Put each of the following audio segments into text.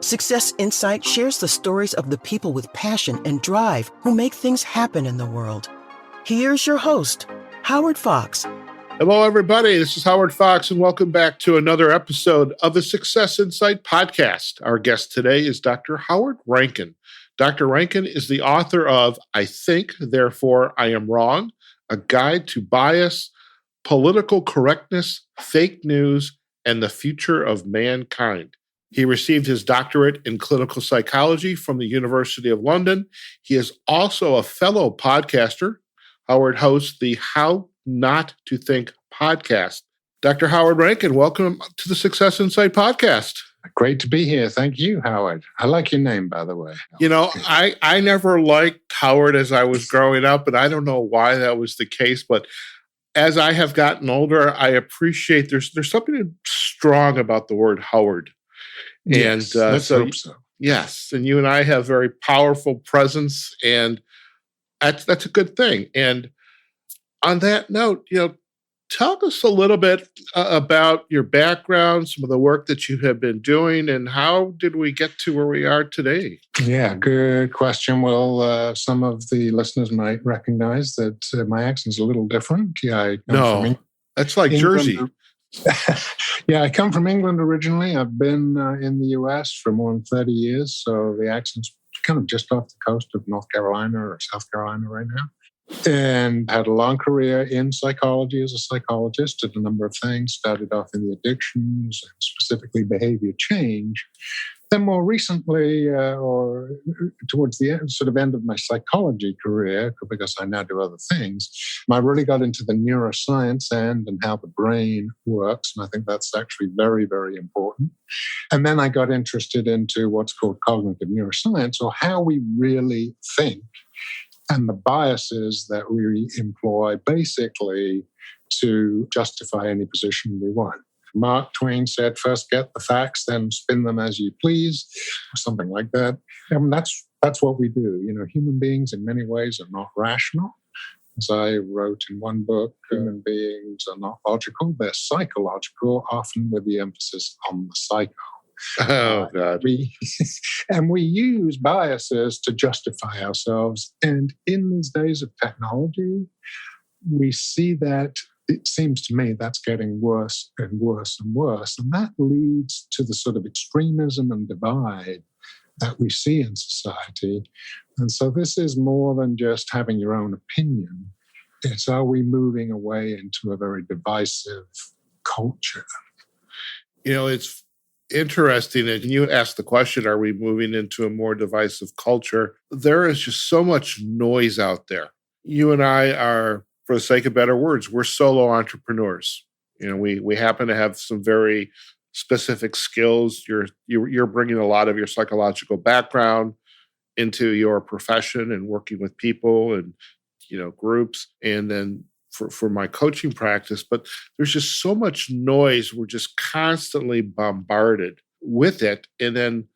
Success Insight shares the stories of the people with passion and drive who make things happen in the world. Here's your host, Howard Fox. Hello, everybody. This is Howard Fox, and welcome back to another episode of the Success Insight podcast. Our guest today is Dr. Howard Rankin. Dr. Rankin is the author of I Think, Therefore I Am Wrong, A Guide to Bias, Political Correctness, Fake News, and the Future of Mankind. He received his doctorate in clinical psychology from the University of London. He is also a fellow podcaster. Howard hosts the How Not to Think podcast. Dr. Howard Rankin, welcome to the Success Insight podcast. Great to be here. Thank you, Howard. I like your name, by the way. You know, I never liked Howard as I was growing up, and I don't know why that was the case, but as I have gotten older, I appreciate there's something strong about the word Howard. Yes, And let's hope so. Yes, and you and I have very powerful presence, and that's a good thing. And on that note, tell us a little bit about your background, some of the work that you have been doing, and how did we get to where we are today? Yeah, good question. Well, some of the listeners might recognize that my accent's a little different. That's like England. Jersey. Yeah, I come from England originally. I've been in the US for more than 30 years, so the accent's kind of just off the coast of North Carolina or South Carolina right now. And had a long career in psychology as a psychologist, did a number of things, started off in the addictions and specifically behavior change. Then more recently, or towards the end of my psychology career, because I now do other things, I really got into the neuroscience and how the brain works. And I think that's actually very, very important. And then I got interested into what's called cognitive neuroscience, or how we really think, and the biases that we employ basically to justify any position we want. Mark Twain said, first get the facts, then spin them as you please, or something like that. And that's what we do. Human beings in many ways are not rational. As I wrote in one book, human beings are not logical, they're psychological, often with the emphasis on the psycho. Oh, God. We use biases to justify ourselves. And in these days of technology, we see that it seems to me that's getting worse and worse and worse. And that leads to the sort of extremism and divide that we see in society. And so this is more than just having your own opinion. It's, are we moving away into a very divisive culture? It's interesting. And you asked the question, are we moving into a more divisive culture? There is just so much noise out there. You and I are, for the sake of better words, we're solo entrepreneurs. We happen to have some very specific skills. You're bringing a lot of your psychological background into your profession and working with people and groups. And then for my coaching practice, but there's just so much noise. We're just constantly bombarded with it. And then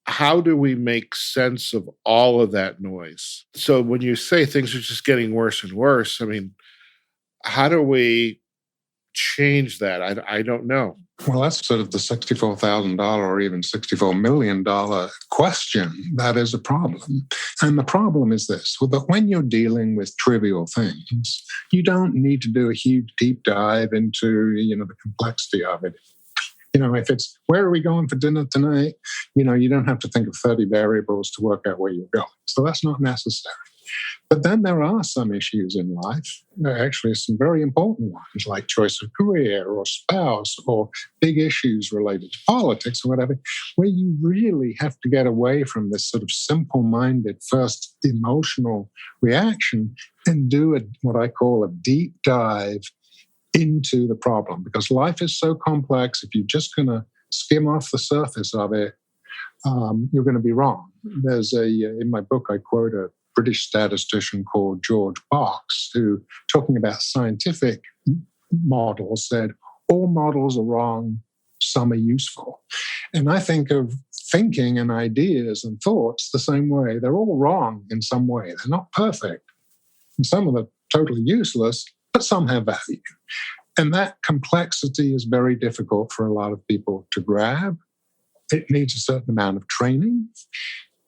how do we make sense of all of that noise? So when you say things are just getting worse and worse, I mean, how do we change that? I don't know. Well, that's sort of the $64,000 or even $64 million question. That is a problem. And the problem is this, that when you're dealing with trivial things, you don't need to do a huge deep dive into, the complexity of it. If it's, where are we going for dinner tonight? You don't have to think of 30 variables to work out where you're going. So that's not necessary. But then there are some issues in life, actually some very important ones, like choice of career or spouse or big issues related to politics or whatever, where you really have to get away from this sort of simple-minded first emotional reaction and do what I call a deep dive into the problem, because life is so complex. If you're just going to skim off the surface of it, you're going to be wrong. There's in my book, I quote a British statistician called George Box, who, talking about scientific models, said, all models are wrong, some are useful. And I think of thinking and ideas and thoughts the same way. They're all wrong in some way. They're not perfect. And some of them are totally useless, but some have value. And that complexity is very difficult for a lot of people to grab. it needs a certain amount of training.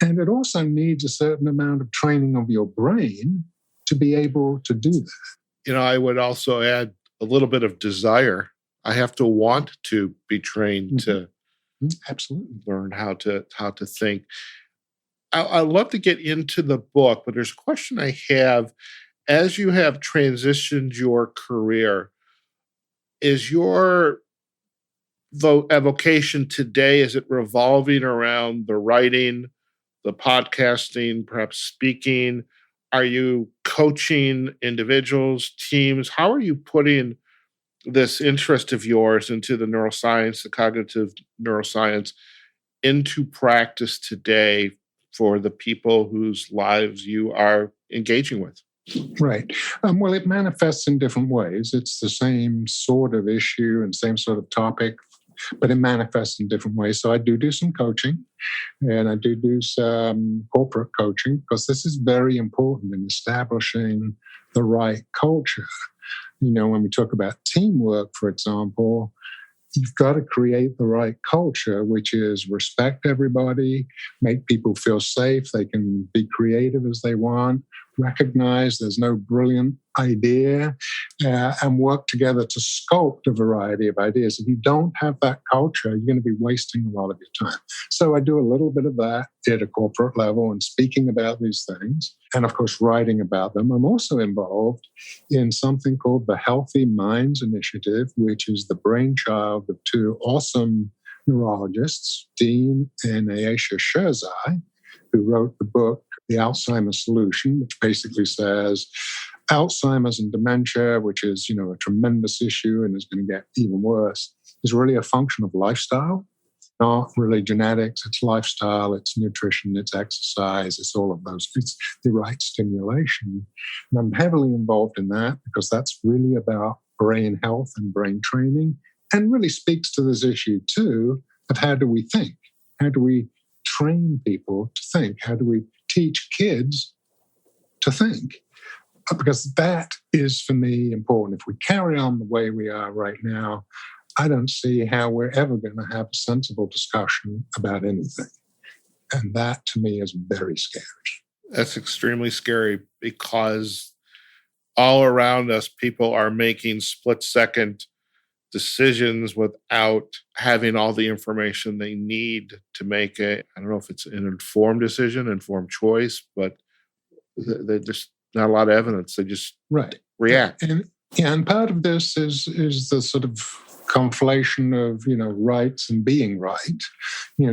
And it also needs a certain amount of training of your brain to be able to do that. I would also add a little bit of desire. I have to want to be trained to absolutely learn how to think. I'd love to get into the book, but there's a question I have. As you have transitioned your career, is your vocation today, is it revolving around the writing, the podcasting, perhaps speaking? Are you coaching individuals, teams? How are you putting this interest of yours into the neuroscience, the cognitive neuroscience, into practice today for the people whose lives you are engaging with? Right. Well, it manifests in different ways. It's the same sort of issue and same sort of topic, but it manifests in different ways. So I do some coaching, and I do some corporate coaching, because this is very important in establishing the right culture. When we talk about teamwork, for example, you've got to create the right culture, which is respect everybody, make people feel safe, they can be creative as they want, recognize there's no brilliant idea, and work together to sculpt a variety of ideas. If you don't have that culture, you're going to be wasting a lot of your time. So I do a little bit of that at a corporate level and speaking about these things, and of course, writing about them. I'm also involved in something called the Healthy Minds Initiative, which is the brainchild of two awesome neurologists, Dean and Ayesha Sherzai, who wrote the book, The Alzheimer's Solution, which basically says Alzheimer's and dementia, which is, a tremendous issue and is going to get even worse, is really a function of lifestyle, not really genetics. It's lifestyle, it's nutrition, it's exercise, it's all of those. It's the right stimulation. And I'm heavily involved in that because that's really about brain health and brain training, and really speaks to this issue too of how do we think? How do we train people to think? How do we teach kids to think? Because that is, for me, important. If we carry on the way we are right now, I don't see how we're ever going to have a sensible discussion about anything. And that, to me, is very scary. That's extremely scary, because all around us, people are making split-second decisions without having all the information they need to make I don't know if it's an informed decision, informed choice, but there's just not a lot of evidence. They just react. And part of this is the sort of conflation of, rights and being right.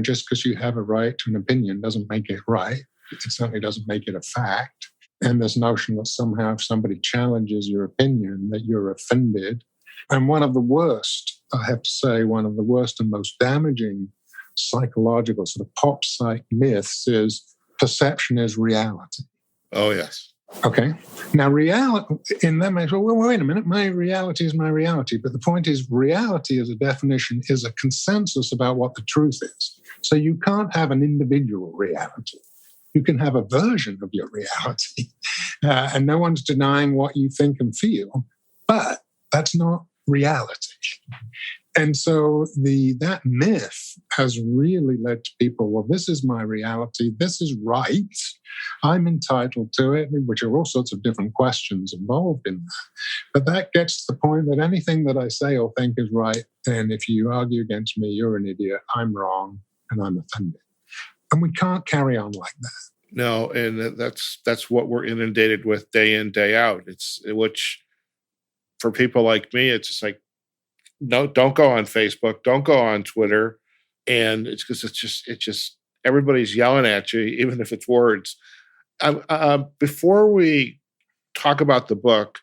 Just because you have a right to an opinion doesn't make it right. It certainly doesn't make it a fact. And this notion that somehow if somebody challenges your opinion, that you're offended. And one of the worst, I have to say, one of the worst and most damaging psychological sort of pop psych myths is perception is reality. Oh, yes. Okay. Now, reality, in that makes, well, wait a minute, my reality is my reality. But the point is, reality as a definition is a consensus about what the truth is. So you can't have an individual reality. You can have a version of your reality. And no one's denying what you think and feel. But that's not reality. And so that myth has really led to people, well, this is my reality, this is right, I'm entitled to it, which are all sorts of different questions involved in that. But that gets to the point that anything that I say or think is right, and if you argue against me, you're an idiot, I'm wrong, and I'm offended. And we can't carry on like that. No, and that's what we're inundated with day in, day out. Which for people like me, it's just like, no, don't go on Facebook, don't go on Twitter. And it's because it's just everybody's yelling at you, even if it's words. Before we talk about the book,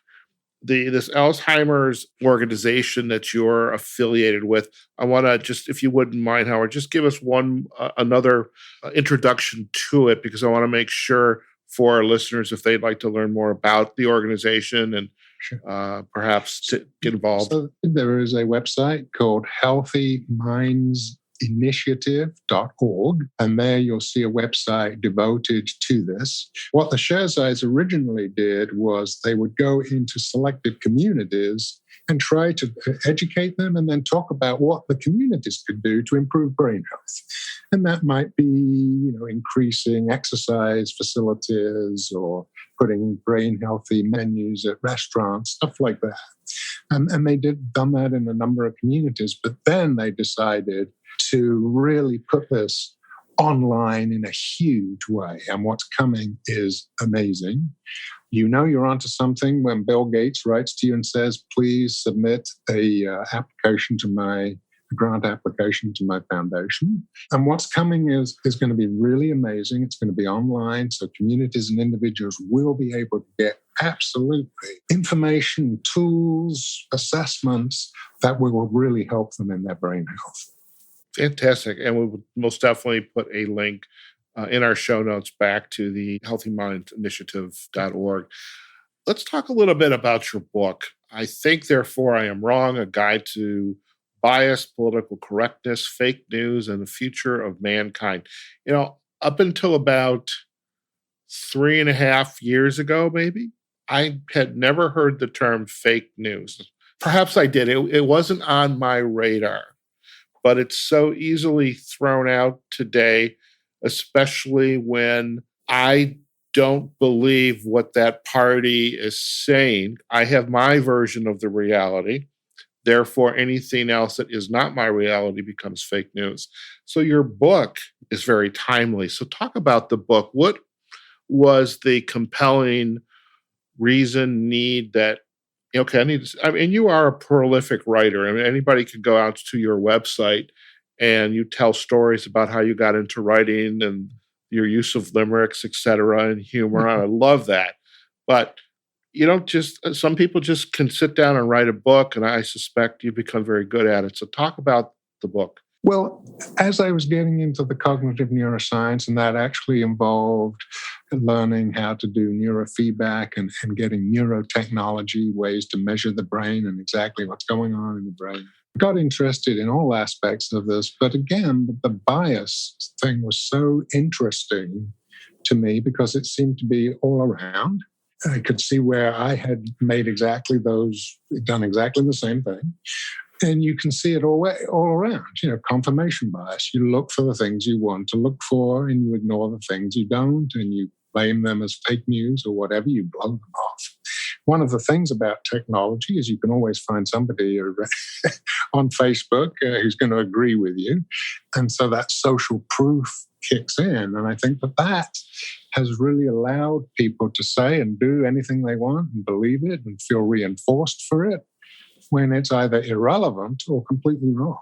this Alzheimer's organization that you're affiliated with, I want to just, if you wouldn't mind, Howard, just give us another introduction to it, because I want to make sure for our listeners, if they'd like to learn more about the organization and perhaps to get involved. So there is a website called healthymindsinitiative.org, and there you'll see a website devoted to this. What the Sherzais originally did was they would go into selected communities and try to educate them and then talk about what the communities could do to improve brain health. And that might be, increasing exercise facilities or putting brain healthy menus at restaurants, stuff like that. And they done that in a number of communities, but then they decided to really put this online in a huge way. And what's coming is amazing. You're onto something when Bill Gates writes to you and says, please submit a grant application to my foundation. And what's coming is going to be really amazing. It's going to be online, so communities and individuals will be able to get absolutely information, tools, assessments that will really help them in their brain health. Fantastic. And we will most definitely put a link in our show notes back to the healthymindinitiative.org. Let's talk a little bit about your book. I Think, Therefore I Am Wrong, a guide to bias, political correctness, fake news, and the future of mankind. Up until about 3.5 years ago, maybe, I had never heard the term fake news. Perhaps I did. It wasn't on my radar, but it's so easily thrown out today, especially when I don't believe what that party is saying. I have my version of the reality. Therefore, anything else that is not my reality becomes fake news. So your book is very timely. So talk about the book. What was the compelling reason, need that, you are a prolific writer. Anybody can go out to your website and you tell stories about how you got into writing and your use of limericks, et cetera, and humor. I love that. But some people just can sit down and write a book, and I suspect you've become very good at it. So talk about the book. Well, as I was getting into the cognitive neuroscience, and that actually involved learning how to do neurofeedback and getting neurotechnology, ways to measure the brain and exactly what's going on in the brain. I got interested in all aspects of this, but again, the bias thing was so interesting to me because it seemed to be all around. I could see where I had done exactly the same thing. And you can see it all around, confirmation bias. You look for the things you want to look for and you ignore the things you don't, and you blame them as fake news or whatever, you blow them off. One of the things about technology is you can always find somebody on Facebook who's going to agree with you. And so that social proof kicks in. And I think that has really allowed people to say and do anything they want and believe it and feel reinforced for it when it's either irrelevant or completely wrong.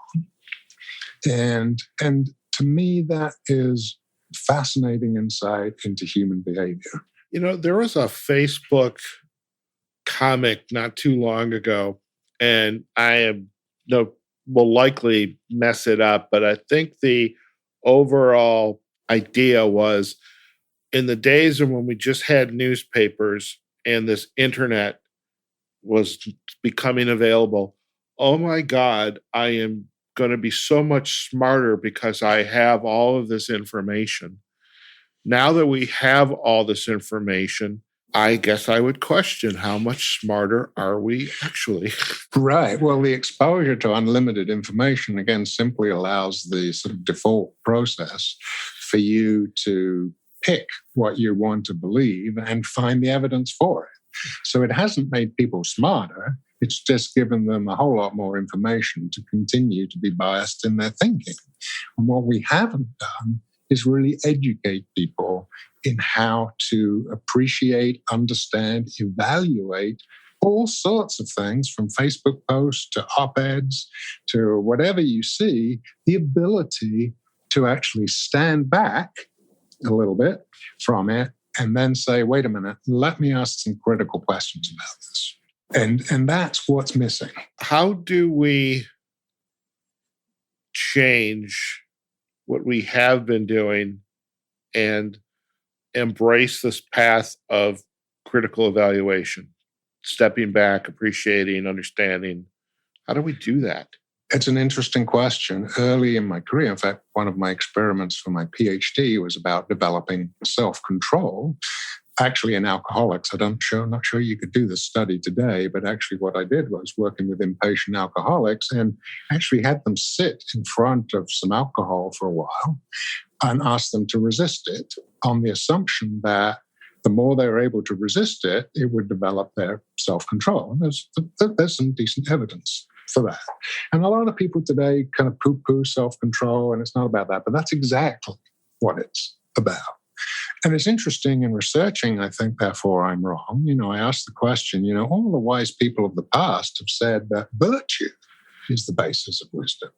And to me, that is fascinating insight into human behavior. There was a Facebook comic not too long ago, and I will likely mess it up, but I think the overall idea was, in the days when we just had newspapers and this internet was becoming available, oh my God, I am going to be so much smarter because I have all of this information. Now that we have all this information, I guess I would question how much smarter are we actually? Right. Well, the exposure to unlimited information, again, simply allows the sort of default process for you to pick what you want to believe and find the evidence for it. So it hasn't made people smarter. It's just given them a whole lot more information to continue to be biased in their thinking. And what we haven't done is really educate people in how to appreciate, understand, evaluate all sorts of things, from Facebook posts to op-eds to whatever you see, the ability to actually stand back a little bit from it and then say, wait a minute, let me ask some critical questions about this. And that's what's missing. How do we change what we have been doing and embrace this path of critical evaluation, stepping back, appreciating, understanding? How do we do that? It's an interesting question. Early in my career, in fact, one of my experiments for my Ph.D. was about developing self-control. actually in alcoholics. I'm not sure you could do this study today, but actually what I did was working with inpatient alcoholics and actually had them sit in front of some alcohol for a while and ask them to resist it on the assumption that the more they were able to resist it, it would develop their self-control. And there's some decent evidence for that. And a lot of people today kind of poo-poo self-control, and it's not about that, but that's exactly what it's about. And it's interesting in researching, I think, therefore I'm wrong. I asked the question, all the wise people of the past have said that virtue is the basis of wisdom.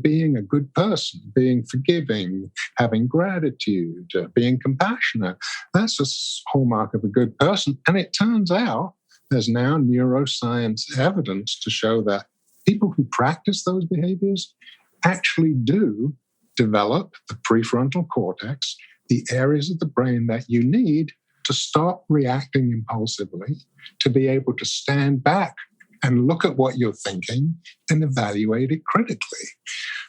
Being a good person, being forgiving, having gratitude, being compassionate, that's a hallmark of a good person. And it turns out there's now neuroscience evidence to show that people who practice those behaviors actually do develop the prefrontal cortex, the areas of the brain that you need to stop reacting impulsively, to be able to stand back and look at what you're thinking and evaluate it critically.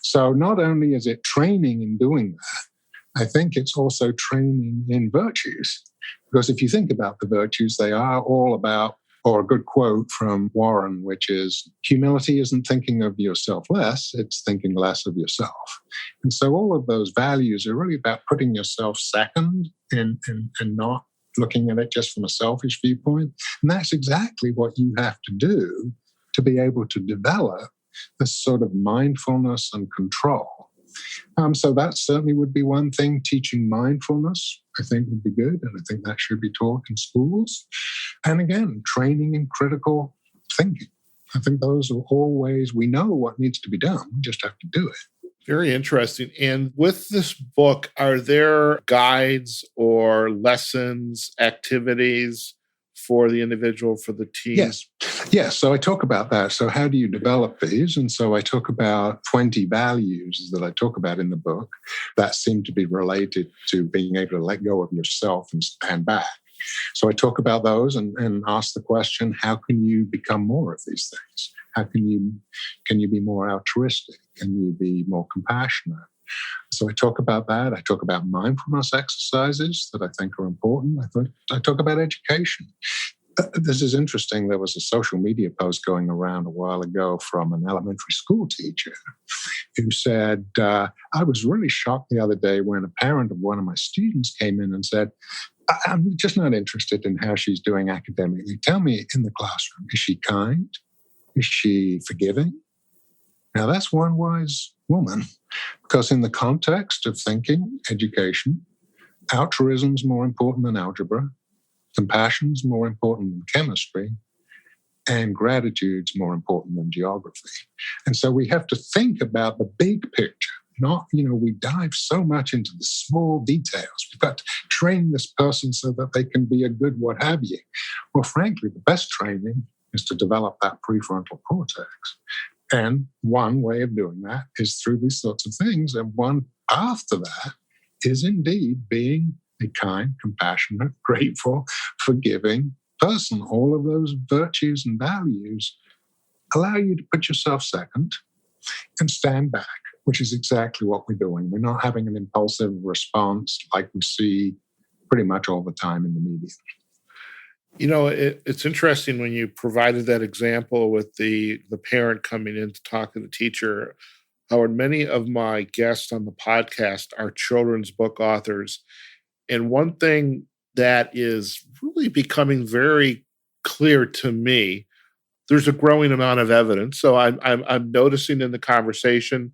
So not only is it training in doing that, I think it's also training in virtues. Because if you think about the virtues, they are all about, or a good quote from Warren, which is, humility isn't thinking of yourself less, it's thinking less of yourself. And so all of those values are really about putting yourself second and not looking at it just from a selfish viewpoint. And that's exactly what you have to do to be able to develop this sort of mindfulness and control. So that certainly would be one thing. Teaching mindfulness, I think, would be good. And I think that should be taught in schools. And again, training in critical thinking. I think those are all ways we know what needs to be done. We just have to do it. Very interesting. And with this book, are there guides or lessons, activities for the individual, for the team? Yes. So I talk about that. So how do you develop these? And so I talk about 20 values that I talk about in the book that seem to be related to being able to let go of yourself and stand back. So I talk about those and ask the question, how can you become more of these things? How can you be more altruistic? Can you be more compassionate? So I talk about that. I talk about mindfulness exercises that I think are important. I talk about education. This is interesting. There was a social media post going around a while ago from an elementary school teacher who said, I was really shocked the other day when a parent of one of my students came in and said, I'm just not interested in how she's doing academically. Tell me in the classroom, is she kind? Is she forgiving? Now, that's one wise woman, because in the context of thinking, education, altruism is more important than algebra, compassion is more important than chemistry, and gratitude is more important than geography. And so we have to think about the big picture. Not, we dive so much into the small details. We've got to train this person so that they can be a good what have you. Well, frankly, the best training is to develop that prefrontal cortex. And one way of doing that is through these sorts of things. And one path to that is indeed being a kind, compassionate, grateful, forgiving person. All of those virtues and values allow you to put yourself second and stand back, which is exactly what we're doing. We're not having an impulsive response like we see pretty much all the time in the media. It's interesting when you provided that example with the parent coming in to talk to the teacher. Howard, many of my guests on the podcast are children's book authors. And one thing that is really becoming very clear to me, there's a growing amount of evidence. So I'm noticing in the conversation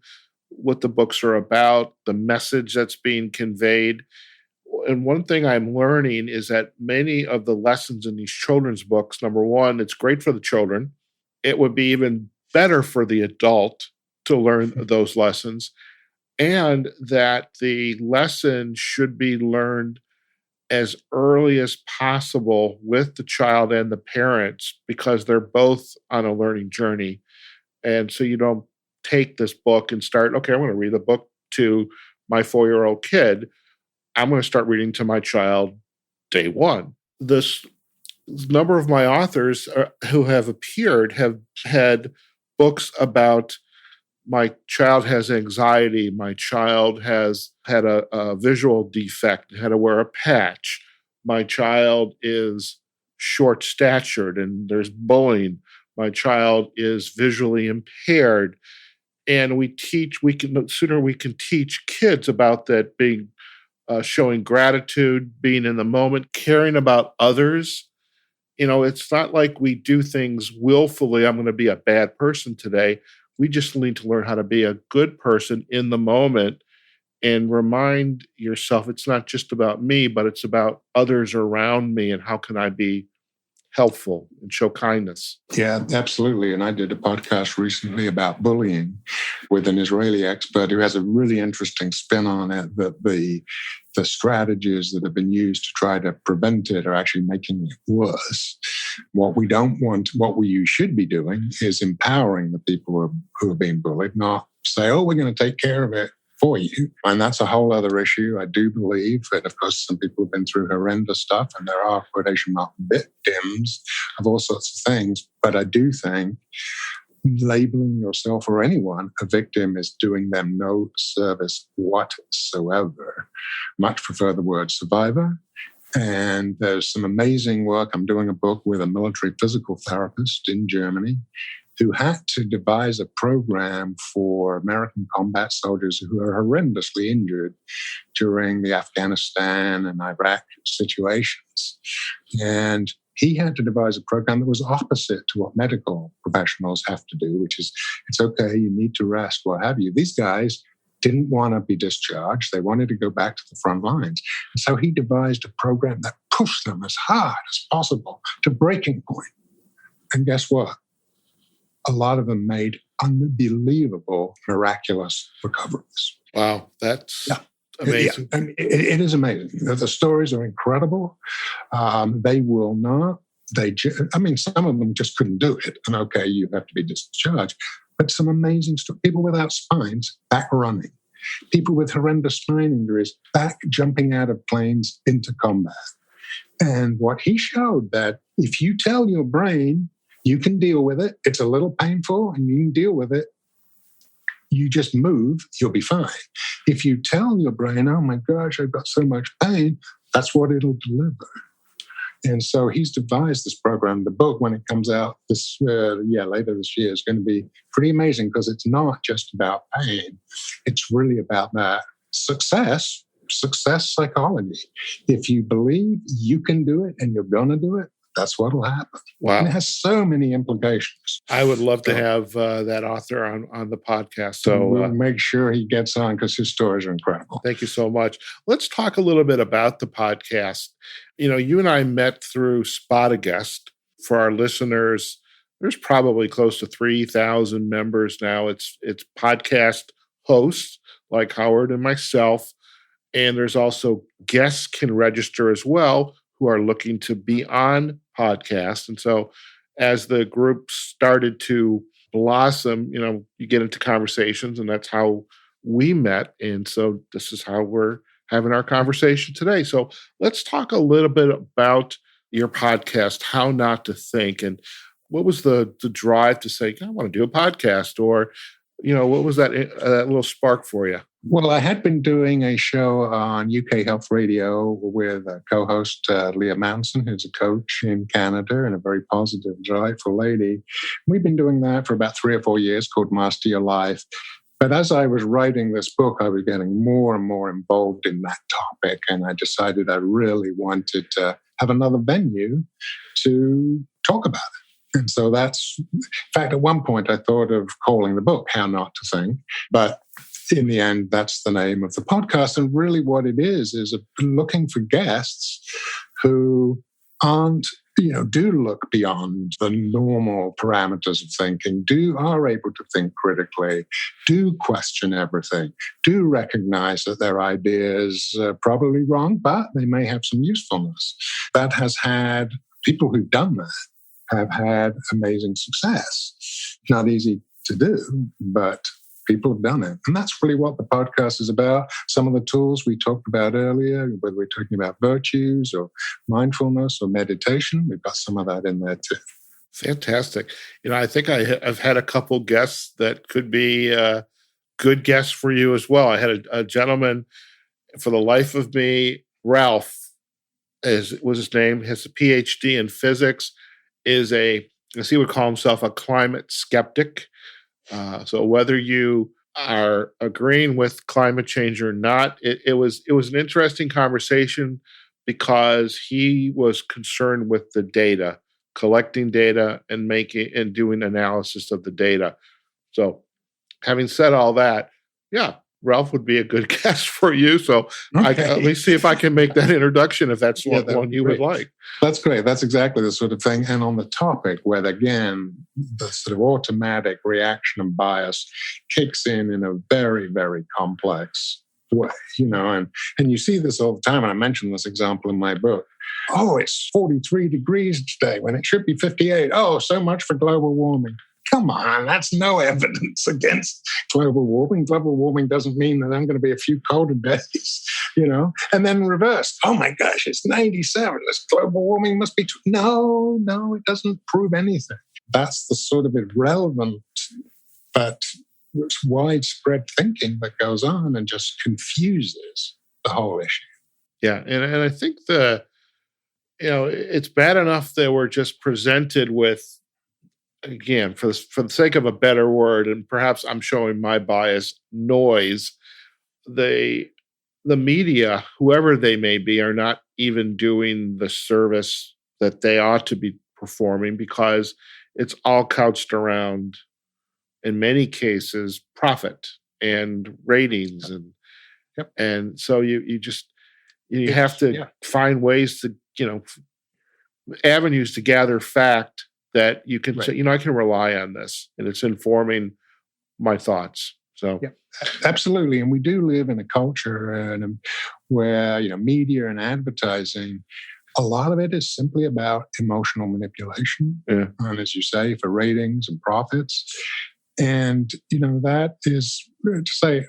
what the books are about, the message that's being conveyed. And one thing I'm learning is that many of the lessons in these children's books, number one, it's great for the children. It would be even better for the adult to learn those lessons, and that the lesson should be learned as early as possible with the child and the parents, because they're both on a learning journey. And so you don't take this book and start, okay, I'm going to read the book to my 4-year-old kid. I'm going to start reading to my child day one. This number of my authors who have appeared have had books about my child has anxiety, my child has had a visual defect, had to wear a patch, my child is short statured and there's bullying. My child is visually impaired. And the sooner we can teach kids about that, being showing gratitude, being in the moment, caring about others. It's not like we do things willfully. I'm going to be a bad person today. We just need to learn how to be a good person in the moment and remind yourself it's not just about me, but it's about others around me and how can I be helpful and show kindness. Yeah, absolutely. And I did a podcast recently about bullying with an Israeli expert who has a really interesting spin on it, that the strategies that have been used to try to prevent it are actually making it worse. What you should be doing is empowering the people who are being bullied, not say, oh, we're going to take care of it for you. And that's a whole other issue. I do believe that, of course, some people have been through horrendous stuff and there are quotation mark victims of all sorts of things. But I do think labeling yourself or anyone a victim is doing them no service whatsoever. Much prefer the word survivor. And there's some amazing work. I'm doing a book with a military physical therapist in Germany who had to devise a program for American combat soldiers who are horrendously injured during the Afghanistan and Iraq situations. And he had to devise a program that was opposite to what medical professionals have to do, which is, it's okay, you need to rest, what have you. These guys didn't want to be discharged. They wanted to go back to the front lines. And so he devised a program that pushed them as hard as possible to breaking point. And guess what? A lot of them made unbelievable, miraculous recoveries. Wow, that's amazing. Yeah, it is amazing. The stories are incredible. They will not. Some of them just couldn't do it. And okay, you have to be discharged. But some amazing stuff. People without spines, back running. People with horrendous spine injuries, back jumping out of planes into combat. And what he showed, that if you tell your brain, you can deal with it. It's a little painful and you can deal with it. You just move, you'll be fine. If you tell your brain, oh my gosh, I've got so much pain, that's what it'll deliver. And so he's devised this program. The book, when it comes out later this year, is going to be pretty amazing because it's not just about pain. It's really about that success psychology. If you believe you can do it and you're going to do it, that's what will happen. Wow. And it has so many implications. I would love to have that author on the podcast. So we'll make sure he gets on because his stories are incredible. Thank you so much. Let's talk a little bit about the podcast. You and I met through Spot a Guest. For our listeners, there's probably close to 3,000 members now. It's podcast hosts like Howard and myself. And there's also guests can register as well who are looking to be on podcasts. And so as the group started to blossom, you get into conversations, and that's how we met. And so this is how we're having our conversation today. So let's talk a little bit about your podcast, How Not to Think. And what was the drive to say, I want to do a podcast? Or, what was that little spark for you? Well, I had been doing a show on UK Health Radio with a co-host, Leah Manson, who's a coach in Canada and a very positive, delightful lady. We've been doing that for about 3 or 4 years, called Master Your Life. But as I was writing this book, I was getting more and more involved in that topic. And I decided I really wanted to have another venue to talk about it. And so in fact, at one point I thought of calling the book How Not to Think. But in the end, that's the name of the podcast. And really what it is looking for guests who do look beyond the normal parameters of thinking, are able to think critically, do question everything, do recognize that their ideas are probably wrong, but they may have some usefulness. That has had people who've done that have had amazing success. Not easy to do, but people have done it. And that's really what the podcast is about. Some of the tools we talked about earlier, whether we're talking about virtues or mindfulness or meditation, we've got some of that in there too. Fantastic. I think I've had a couple guests that could be good guests for you as well. I had a gentleman, for the life of me, Ralph, was his name, has a Ph.D. in physics, is as he would call himself, a climate skeptic. So whether you are agreeing with climate change or not, it was an interesting conversation because he was concerned with the data, collecting data and doing analysis of the data. So having said all that, yeah, Ralph would be a good guest for you. So I can at least see if I can make that introduction if that's one you would like. That's great. That's exactly the sort of thing. And on the topic where, again, the sort of automatic reaction and bias kicks in a very, very complex way, and you see this all the time. And I mentioned this example in my book. Oh, it's 43 degrees today when it should be 58. Oh, so much for global warming. Come on, that's no evidence against global warming. Global warming doesn't mean that I'm going to be a few colder days, And then reverse. Oh my gosh, it's 97. This global warming must be true. No, it doesn't prove anything. That's the sort of irrelevant but widespread thinking that goes on and just confuses the whole issue. Yeah, and I think it's bad enough that we're just presented with, again, for the sake of a better word, and perhaps I'm showing my bias, noise. The media, whoever they may be, are not even doing the service that they ought to be performing because it's all couched around, in many cases, profit and ratings, and so you have to find ways to avenues to gather fact that you can say, I can rely on this and it's informing my thoughts. So, absolutely. And we do live in a culture where, media and advertising, a lot of it is simply about emotional manipulation. Yeah. And as you say, for ratings and profits. And, that is, to say,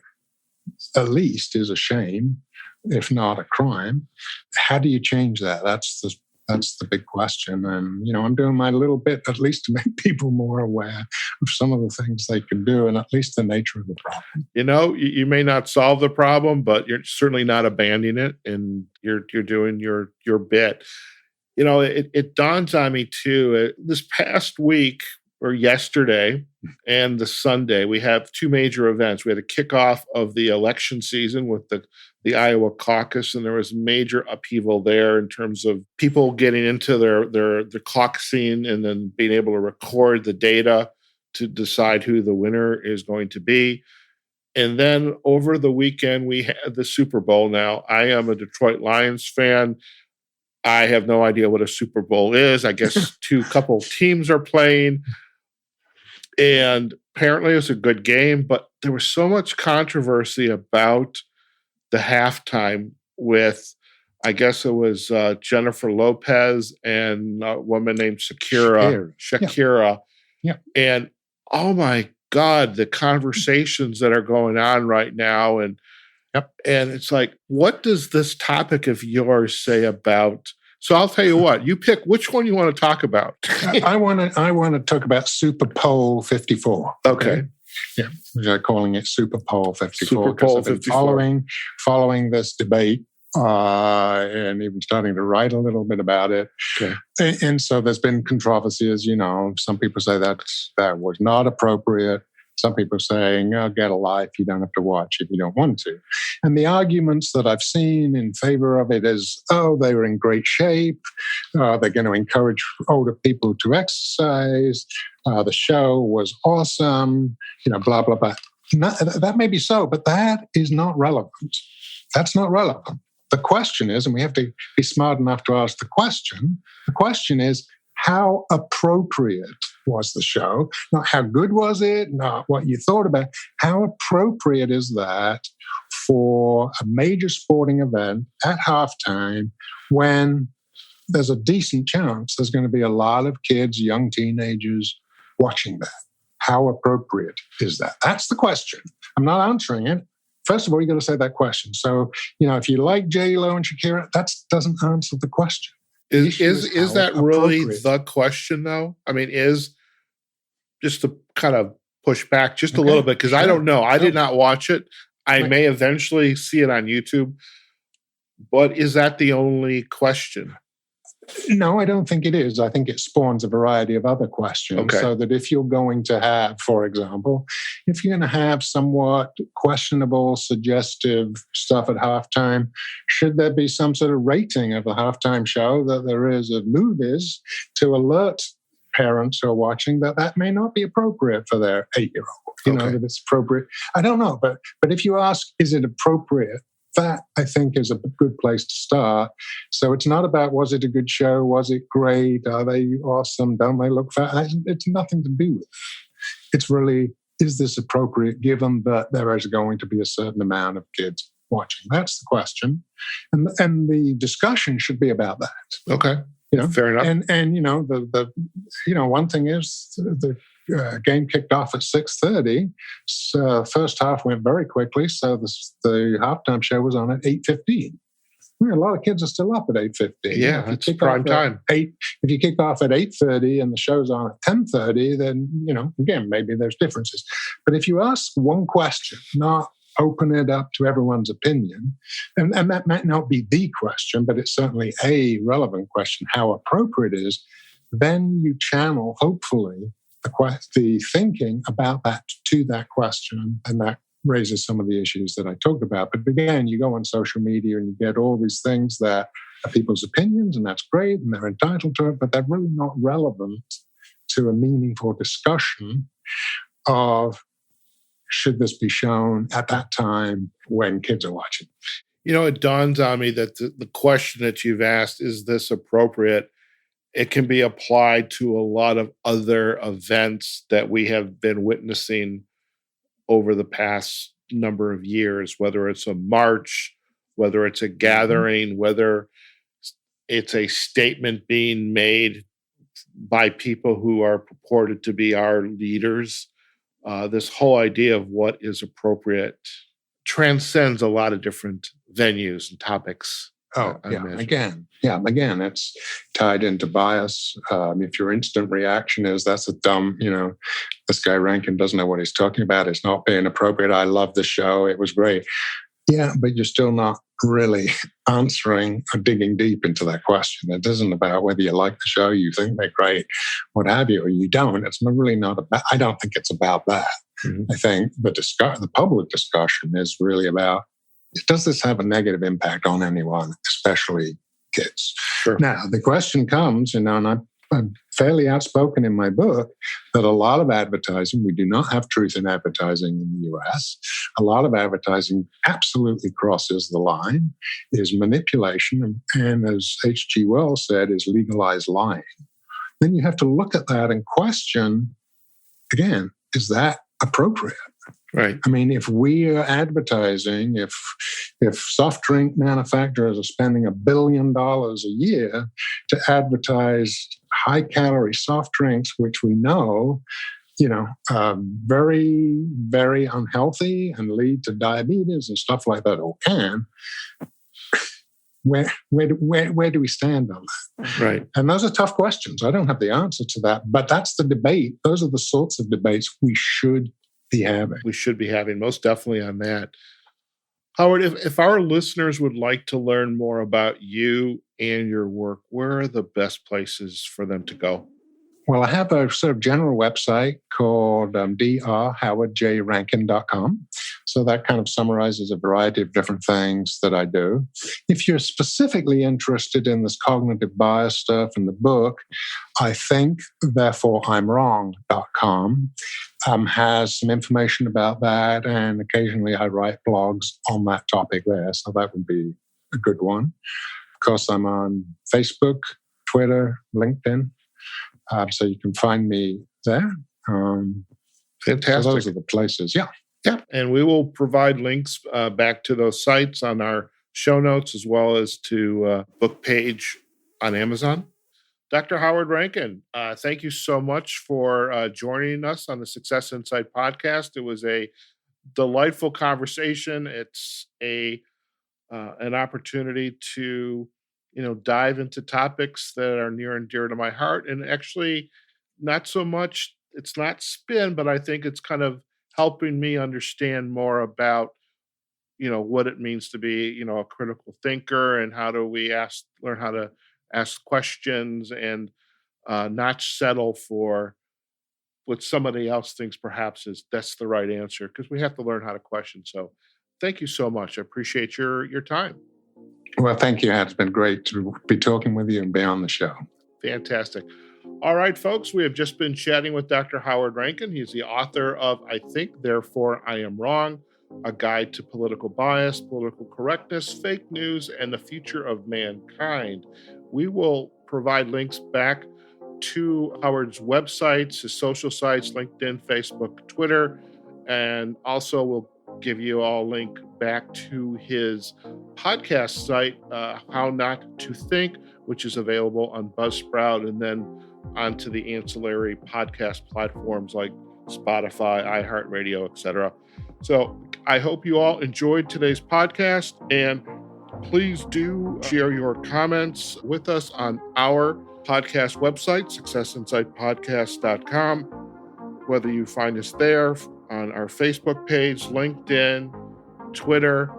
at least is a shame, if not a crime. How do you change that? That's the big question. And, I'm doing my little bit, at least to make people more aware of some of the things they can do and at least the nature of the problem. You may not solve the problem, but you're certainly not abandoning it, and you're doing your bit. It dawns on me too, this past week or yesterday and the Sunday, we have two major events. We had a kickoff of the election season with the Iowa caucus, and there was major upheaval there in terms of people getting into their caucusing and then being able to record the data to decide who the winner is going to be. And then over the weekend, we had the Super Bowl. Now, I am a Detroit Lions fan. I have no idea what a Super Bowl is. I guess couple teams are playing. And apparently it was a good game, but there was so much controversy about the halftime with, I guess it was Jennifer Lopez and a woman named Shakira. Yeah. And oh my God, the conversations that are going on right now. And it's like, what does this topic of yours say about? So I'll tell you what, you pick which one you want to talk about. I want to talk about Super Poll 54. Okay. Yeah, they're calling it Super Poll 54 Super Poll 54. Following this debate and even starting to write a little bit about it. Okay. And so there's been controversy, as you know. Some people say that was not appropriate. Some people saying, get a life, you don't have to watch if you don't want to. And the arguments that I've seen in favor of it is, they were in great shape. They're going to encourage older people to exercise. The show was awesome, blah, blah, blah. That may be so, but that is not relevant. That's not relevant. The question is, and we have to be smart enough to ask the question is, how appropriate was the show? Not how good was it, not what you thought about. How appropriate is that for a major sporting event at halftime when there's a decent chance there's going to be a lot of kids, young teenagers watching that? How appropriate is that? That's the question. I'm not answering it. First of all, you got to say that question. So, if you like J-Lo and Shakira, that doesn't answer the question. Is that really the question, though? I mean, is just to kind of push back just a little bit, because I don't know. I did not watch it. I may eventually see it on YouTube. But is that the only question? No, I don't think it is. I think it spawns a variety of other questions. Okay. So that if you're going to have, for example, if you're going to have somewhat questionable, suggestive stuff at halftime, should there be some sort of rating of the halftime show that there is of movies to alert parents who are watching that may not be appropriate for their 8-year-old? That it's appropriate. I don't know, but if you ask, is it appropriate? That, I think, is a good place to start. So it's not about, was it a good show? Was it great? Are they awesome? Don't they look fat? It's nothing to do with it. It's really, is this appropriate given that there is going to be a certain amount of kids watching? That's the question. And the discussion should be about that. Okay. Fair enough. And one thing is the game kicked off at 6:30. So first half went very quickly. So the halftime show was on at 8:15. A lot of kids are still up at 8:15. Yeah, it's prime time. If you kick off at 8:30 and the show's on at 10:30, then again, maybe there's differences. But if you ask one question, not open it up to everyone's opinion, and that might not be the question, but it's certainly a relevant question, how appropriate it is, then you channel, hopefully, the thinking about that to that question, and that raises some of the issues that I talked about. But again, you go on social media and you get all these things that are people's opinions, and that's great, and they're entitled to it, but they're really not relevant to a meaningful discussion of should this be shown at that time when kids are watching. It dawns on me that the question that you've asked, is this appropriate? It can be applied to a lot of other events that we have been witnessing over the past number of years, whether it's a march, whether it's a gathering, whether it's a statement being made by people who are purported to be our leaders. This whole idea of what is appropriate transcends a lot of different venues and topics. Again, it's tied into bias. If your instant reaction is, that's a dumb, this guy Rankin doesn't know what he's talking about, it's not being appropriate, I love the show, it was great. Yeah, but you're still not really answering or digging deep into that question. It isn't about whether you like the show, you think they're great, what have you, or you don't. It's really not about, I don't think it's about that. Mm-hmm. I think the public discussion is really about, does this have a negative impact on anyone, especially kids? Sure. Now, the question comes, and I'm fairly outspoken in my book, that a lot of advertising, we do not have truth in advertising in the US. A lot of advertising absolutely crosses the line, is manipulation, and as H.G. Wells said, is legalized lying. Then you have to look at that and question, again, is that appropriate? Right. I mean, if we are advertising, if soft drink manufacturers are spending $1 billion a year to advertise high-calorie soft drinks, which we know, very, very unhealthy and lead to diabetes and stuff like that, or can, where do we stand on that? Right. And those are tough questions. I don't have the answer to that, but that's the debate. Those are the sorts of debates we should be having. We should be having, most definitely, on that. Howard, if our listeners would like to learn more about you and your work, where are the best places for them to go? Well, I have a sort of general website called drhowardjrankin.com. So that kind of summarizes a variety of different things that I do. If you're specifically interested in this cognitive bias stuff in the book, I think, therefore I'm wrong.com has some information about that. And occasionally I write blogs on that topic there. So that would be a good one. Of course, I'm on Facebook, Twitter, LinkedIn. So you can find me there. Fantastic. So those are the places. Yeah. Yeah. And we will provide links back to those sites on our show notes, as well as to book page on Amazon. Dr. Howard Rankin, thank you so much for joining us on the Success Insight podcast. It was a delightful conversation. It's an opportunity to dive into topics that are near and dear to my heart, and actually not so much, it's not spin, but I think it's kind of helping me understand more about what it means to be, a critical thinker, and how do we learn how to ask questions and not settle for what somebody else thinks perhaps that's the right answer, because we have to learn how to question. So thank you so much. I appreciate your time. Well, thank you. It's been great to be talking with you and be on the show. Fantastic. All right, folks, we have just been chatting with Dr. Howard Rankin. He's the author of I Think, Therefore I Am Wrong, A Guide to Political Bias, Political Correctness, Fake News, and the Future of Mankind. We will provide links back to Howard's websites, his social sites, LinkedIn, Facebook, Twitter, and also we'll give you all a link back to his podcast site, How Not to Think, which is available on Buzzsprout, and then onto the ancillary podcast platforms like Spotify, iHeartRadio, etc. So I hope you all enjoyed today's podcast, and please do share your comments with us on our podcast website, successinsightpodcast.com, whether you find us there on our Facebook page, LinkedIn, Twitter,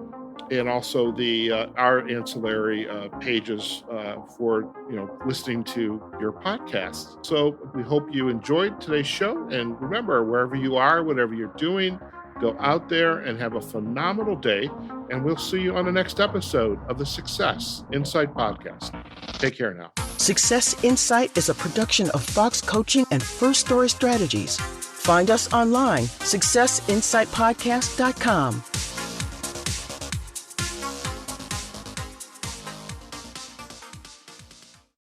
and also our ancillary pages for listening to your podcasts. So we hope you enjoyed today's show, and remember, wherever you are, whatever you're doing, go out there and have a phenomenal day, and we'll see you on the next episode of the Success Insight Podcast. Take care now. Success Insight is a production of Fox Coaching and First Story Strategies. Find us online, successinsightpodcast.com.